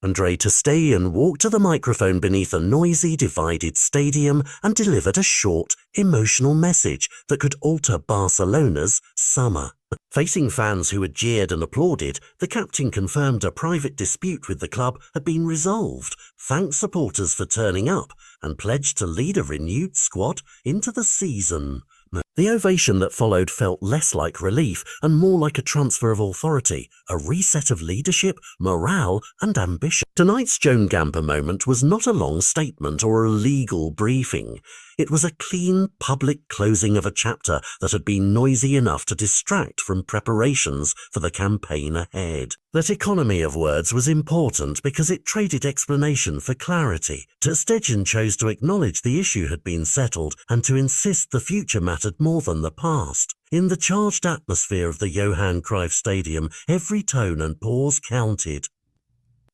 Marc-André Ter Stegen walked to the microphone beneath a noisy, divided stadium and delivered a short, emotional message that could alter Barcelona's summer. Facing fans who had jeered and applauded, the captain confirmed a private dispute with the club had been resolved, thanked supporters for turning up, and pledged to lead a renewed squad into the season. The ovation that followed felt less like relief and more like a transfer of authority, a reset of leadership, morale and ambition. Tonight's Joan Gamper moment was not a long statement or a legal briefing. It was a clean, public closing of a chapter that had been noisy enough to distract from preparations for the campaign ahead. That economy of words was important because it traded explanation for clarity. Ter Stegen chose to acknowledge the issue had been settled and to insist the future mattered more than the past. In the charged atmosphere of the Johan Cruyff Stadium, every tone and pause counted.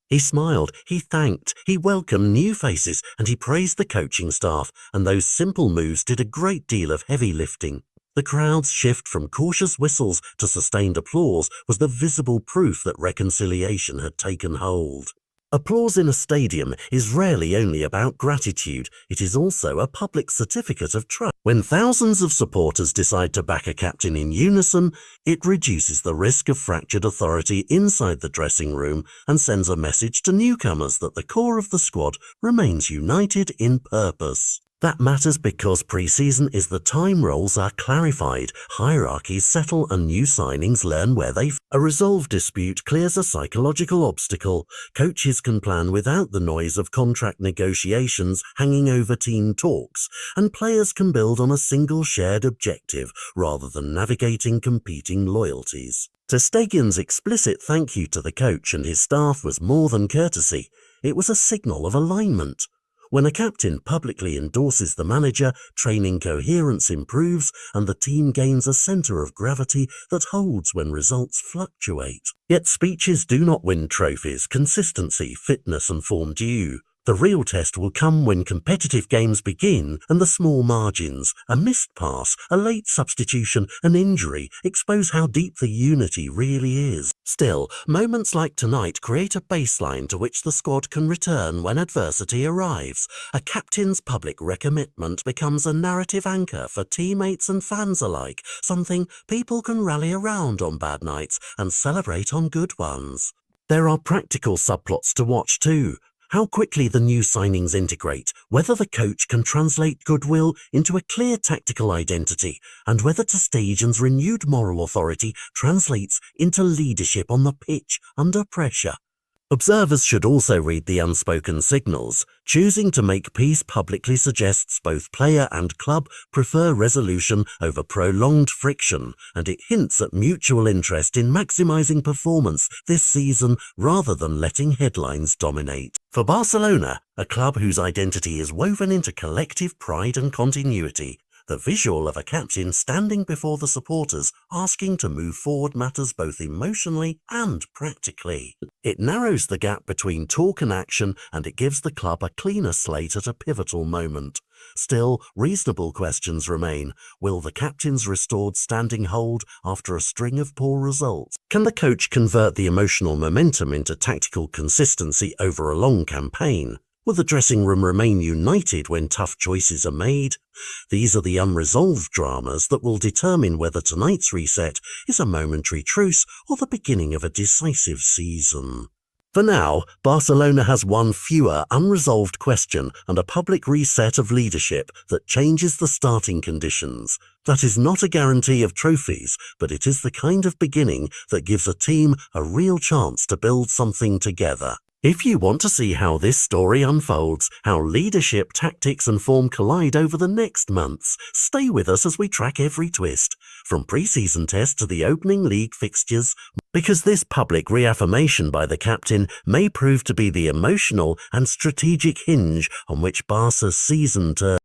He smiled, he thanked, he welcomed new faces, and he praised the coaching staff, and those simple moves did a great deal of heavy lifting. The crowd's shift from cautious whistles to sustained applause was the visible proof that reconciliation had taken hold. Applause in a stadium is rarely only about gratitude, it is also a public certificate of trust. When thousands of supporters decide to back a captain in unison, it reduces the risk of fractured authority inside the dressing room and sends a message to newcomers that the core of the squad remains united in purpose. That matters because pre-season is the time roles are clarified, hierarchies settle and new signings learn where they fit. A resolved dispute clears a psychological obstacle, coaches can plan without the noise of contract negotiations hanging over team talks, and players can build on a single shared objective rather than navigating competing loyalties. Ter Stegen's explicit thank you to the coach and his staff was more than courtesy, it was a signal of alignment. When a captain publicly endorses the manager, training coherence improves and the team gains a centre of gravity that holds when results fluctuate. Yet speeches do not win trophies, consistency, fitness and form do. The real test will come when competitive games begin and the small margins, a missed pass, a late substitution, an injury, expose how deep the unity really is. Still, moments like tonight create a baseline to which the squad can return when adversity arrives. A captain's public recommitment becomes a narrative anchor for teammates and fans alike, something people can rally around on bad nights and celebrate on good ones. There are practical subplots to watch too. How quickly the new signings integrate, whether the coach can translate goodwill into a clear tactical identity, and whether Ter Stegen's renewed moral authority translates into leadership on the pitch under pressure. Observers should also read the unspoken signals. Choosing to make peace publicly suggests both player and club prefer resolution over prolonged friction, and it hints at mutual interest in maximizing performance this season rather than letting headlines dominate. For Barcelona, a club whose identity is woven into collective pride and continuity, the visual of a captain standing before the supporters asking to move forward matters both emotionally and practically. It narrows the gap between talk and action and it gives the club a cleaner slate at a pivotal moment. Still, reasonable questions remain. Will the captain's restored standing hold after a string of poor results? Can the coach convert the emotional momentum into tactical consistency over a long campaign? Will the dressing room remain united when tough choices are made? These are the unresolved dramas that will determine whether tonight's reset is a momentary truce or the beginning of a decisive season. For now, Barcelona has one fewer unresolved question and a public reset of leadership that changes the starting conditions. That is not a guarantee of trophies, but it is the kind of beginning that gives a team a real chance to build something together. If you want to see how this story unfolds, how leadership, tactics and form collide over the next months, stay with us as we track every twist, from pre-season tests to the opening league fixtures, because this public reaffirmation by the captain may prove to be the emotional and strategic hinge on which Barca's season turns.